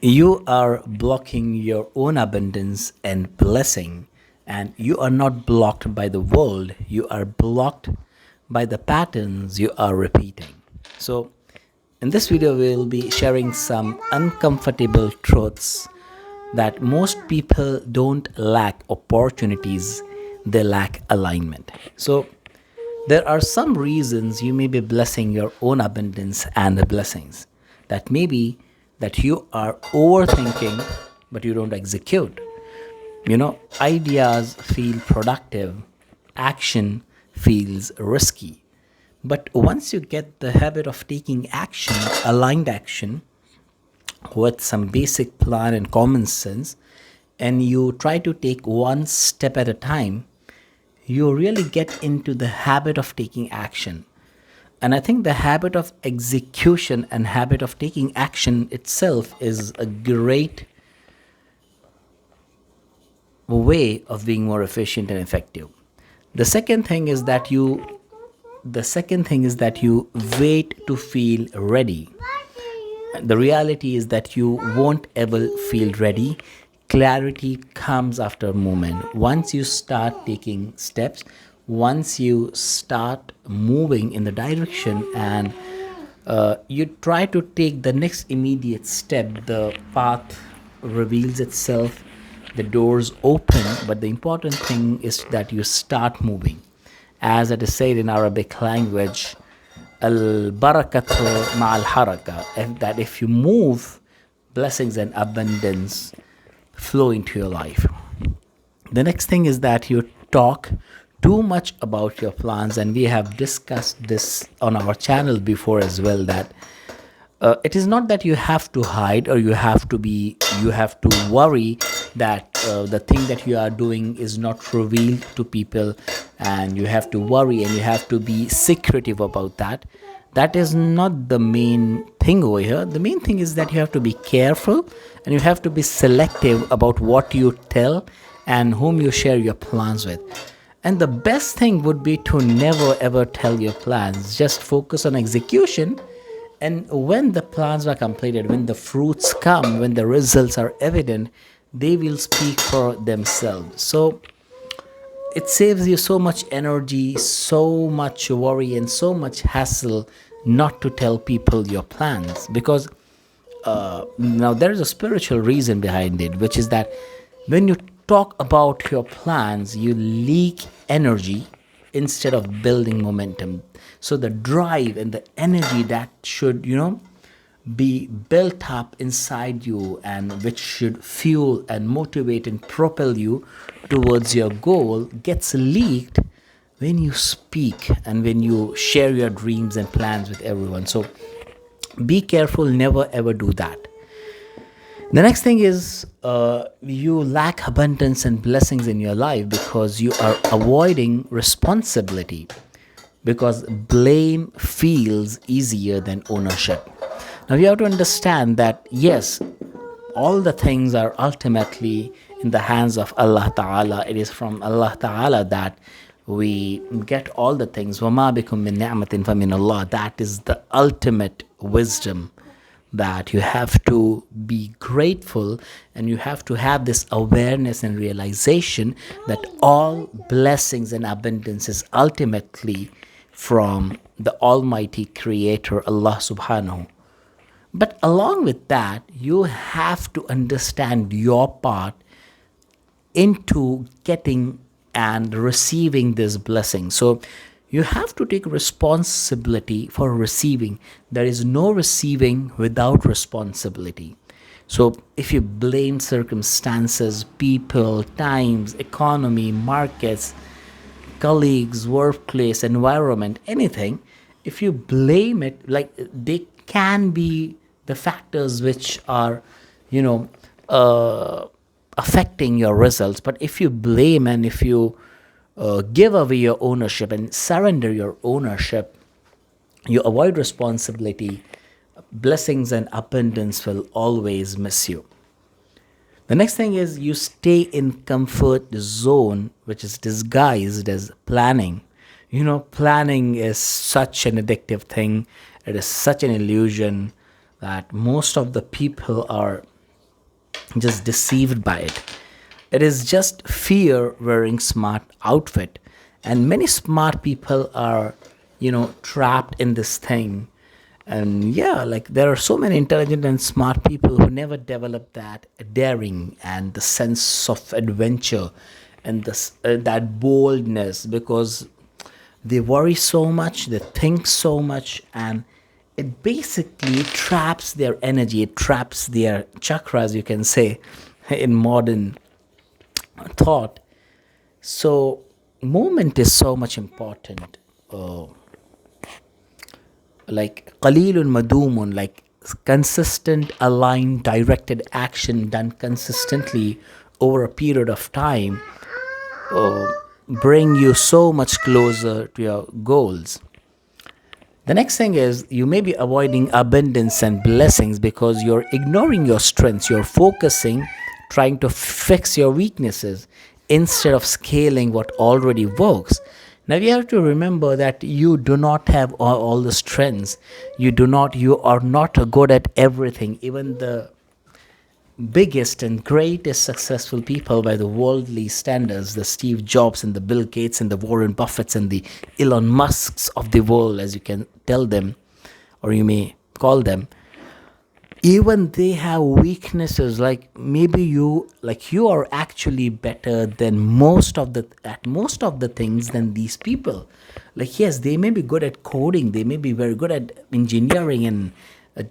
You are blocking your own abundance and blessing, and you are not blocked by the world, you are blocked by the patterns you are repeating. So, in this video, we'll be sharing some uncomfortable truths that most people don't lack opportunities, they lack alignment. So, there are some reasons you may be blessing your own abundance and the blessings. That may be that you are overthinking, but you don't execute. Ideas feel productive, action feels risky. But once you get the habit of taking action, aligned action, with some basic plan and common sense, and you try to take one step at a time, you really get into the habit of taking action. And I think the habit of execution and habit of taking action itself is a great way of being more efficient and effective. The second thing is that you wait to feel ready. The reality is that you won't ever feel ready. Clarity comes after a moment. Once you start taking steps, once you start moving in the direction, and you try to take the next immediate step, the path reveals itself, the doors open. But the important thing is that you start moving. As it is said in Arabic language, al barakatu ma'al haraka, that if you move, blessings and abundance flow into your life. The next thing is that you talk too much about your plans, and we have discussed this on our channel before as well. That it is not that you have to hide, or you have to worry that the thing that you are doing is not revealed to people, and you have to worry and you have to be secretive about that. That is not the main thing over here. The main thing is that you have to be careful, and you have to be selective about what you tell and whom you share your plans with. And the best thing would be to never ever tell your plans. Just focus on execution. And when the plans are completed, when the fruits come, when the results are evident, they will speak for themselves. So it saves you so much energy, so much worry, and so much hassle not to tell people your plans. Because now there is a spiritual reason behind it, which is that when you talk about your plans, you leak energy instead of building momentum. So the drive and the energy that should, be built up inside you, and which should fuel and motivate and propel you towards your goal, gets leaked when you speak and when you share your dreams and plans with everyone. So be careful, never ever do that. The next thing is you lack abundance and blessings in your life because you are avoiding responsibility, because blame feels easier than ownership. Now you have to understand that yes, all the things are ultimately in the hands of Allah Ta'ala. It is from Allah Ta'ala that we get all the things. وَمَا بِكُم مِّن نِعْمَةٍ فَمِنَ اللَّهِ. That is the ultimate wisdom, that you have to be grateful, and you have to have this awareness and realization that all blessings and abundance is ultimately from the Almighty Creator, Allah Subhanahu. But along with that, you have to understand your part into getting and receiving this blessing. So you have to take responsibility for receiving. There is no receiving without responsibility. So if you blame circumstances, people, times, economy, markets, colleagues, workplace, environment, anything, if you blame it, like they can be the factors which are, affecting your results. But if you blame, and if you give away your ownership and surrender your ownership, you avoid responsibility, blessings and abundance will always miss you. The next thing is you stay in comfort zone, which is disguised as planning. Planning is such an addictive thing. It is such an illusion that most of the people are just deceived by it. It is just fear wearing smart outfit. And many smart people are, trapped in this thing. And yeah, like there are so many intelligent and smart people who never develop that daring and the sense of adventure and that boldness, because they worry so much, they think so much, and it basically traps their energy, it traps their chakras, you can say, in modern thought. So, movement is so much important. Like qalilun madumun, like consistent, aligned, directed action done consistently over a period of time bring you so much closer to your goals. The next thing is you may be avoiding abundance and blessings because you're ignoring your strengths. You're focusing, trying to fix your weaknesses instead of scaling what already works. Now you have to remember that you do not have all the strengths. You are not good at everything. Even the biggest and greatest successful people by the worldly standards, the Steve Jobs and the Bill Gates and the Warren Buffetts and the Elon Musks of the world, as you can tell them, or you may call them, even they have weaknesses. Like maybe you are actually better than most of the things than these people. Like yes, they may be good at coding, they may be very good at engineering and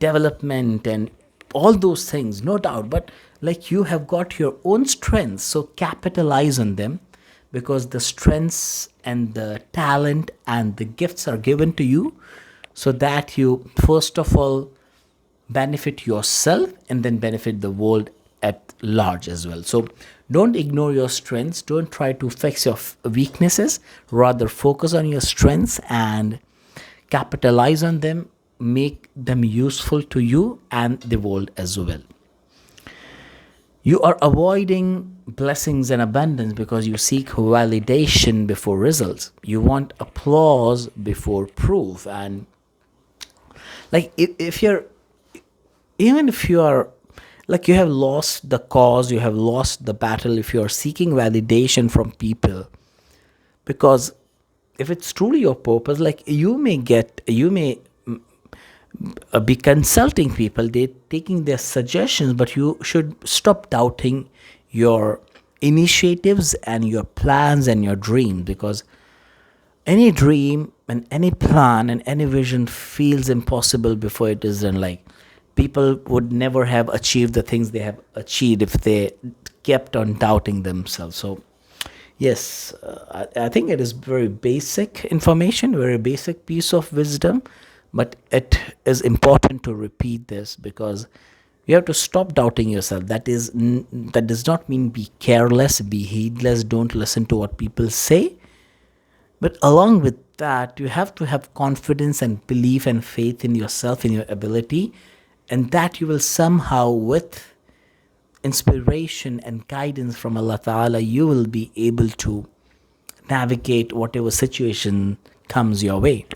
development and all those things, no doubt, but like you have got your own strengths, so capitalize on them, because the strengths and the talent and the gifts are given to you, so that you first of all benefit yourself and then benefit the world at large as well. So don't ignore your strengths, don't try to fix your weaknesses, rather focus on your strengths and capitalize on them, make them useful to you and the world as well. You are avoiding blessings and abundance because you seek validation before results. You want applause before proof. And like if you're, even if you are, like you have lost the cause, you have lost the battle, if you are seeking validation from people, because if it's truly your purpose, like you may be consulting people, they taking their suggestions, but you should stop doubting your initiatives and your plans and your dreams, because any dream and any plan and any vision feels impossible before it is done. Like people would never have achieved the things they have achieved if they kept on doubting themselves. So yes, I think it is very basic information, very basic piece of wisdom, but it is important to repeat this because you have to stop doubting yourself. That does not mean be careless, be heedless, don't listen to what people say. But along with that, you have to have confidence and belief and faith in yourself, in your ability, and that you will somehow, with inspiration and guidance from Allah Ta'ala, you will be able to navigate whatever situation comes your way.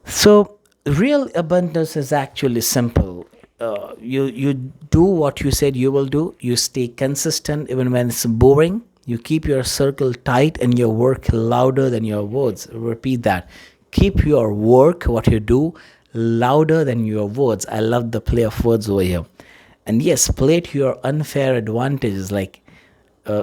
So, real abundance is actually simple. You do what you said you will do. You stay consistent even when it's boring. You keep your circle tight and your work louder than your words. Repeat that. Keep your work, what you do, louder than your words. I love the play of words over here. And yes, play to your unfair advantages. Like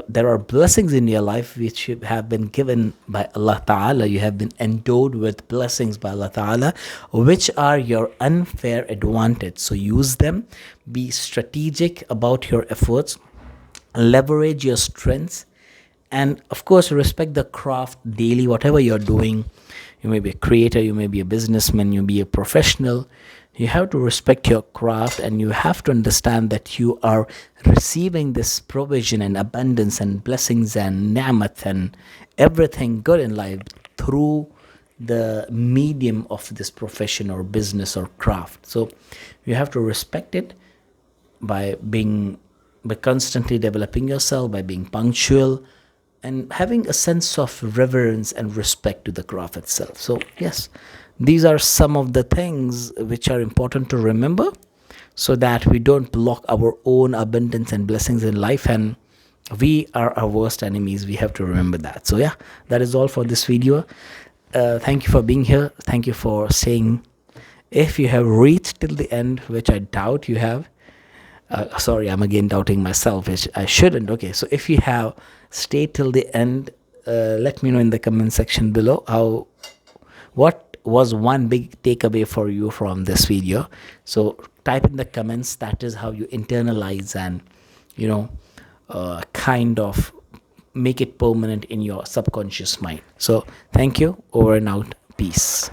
there are blessings in your life which have been given by Allah Ta'ala. You have been endowed with blessings by Allah Ta'ala, which are your unfair advantage. So use them. Be strategic about your efforts. Leverage your strengths. And of course, respect the craft daily, whatever you're doing. You may be a creator, you may be a businessman, you may be a professional. You have to respect your craft, and you have to understand that you are receiving this provision and abundance and blessings and ni'mat and everything good in life through the medium of this profession or business or craft. So you have to respect it by constantly developing yourself, by being punctual, and having a sense of reverence and respect to the craft itself. So yes, these are some of the things which are important to remember. so that we don't block our own abundance and blessings in life, and we are our worst enemies. We have to remember that. So yeah, that is all for this video. Thank you for being here. Thank you for saying, if you have reached till the end, which I doubt you have, sorry, I'm again doubting myself, which I shouldn't. Okay, so if you have stayed till the end, let me know in the comment section below how, what was one big takeaway for you from this video. So type in the comments. That is how you internalize and, you know, kind of make it permanent in your subconscious mind. So thank you. Over and out. Peace.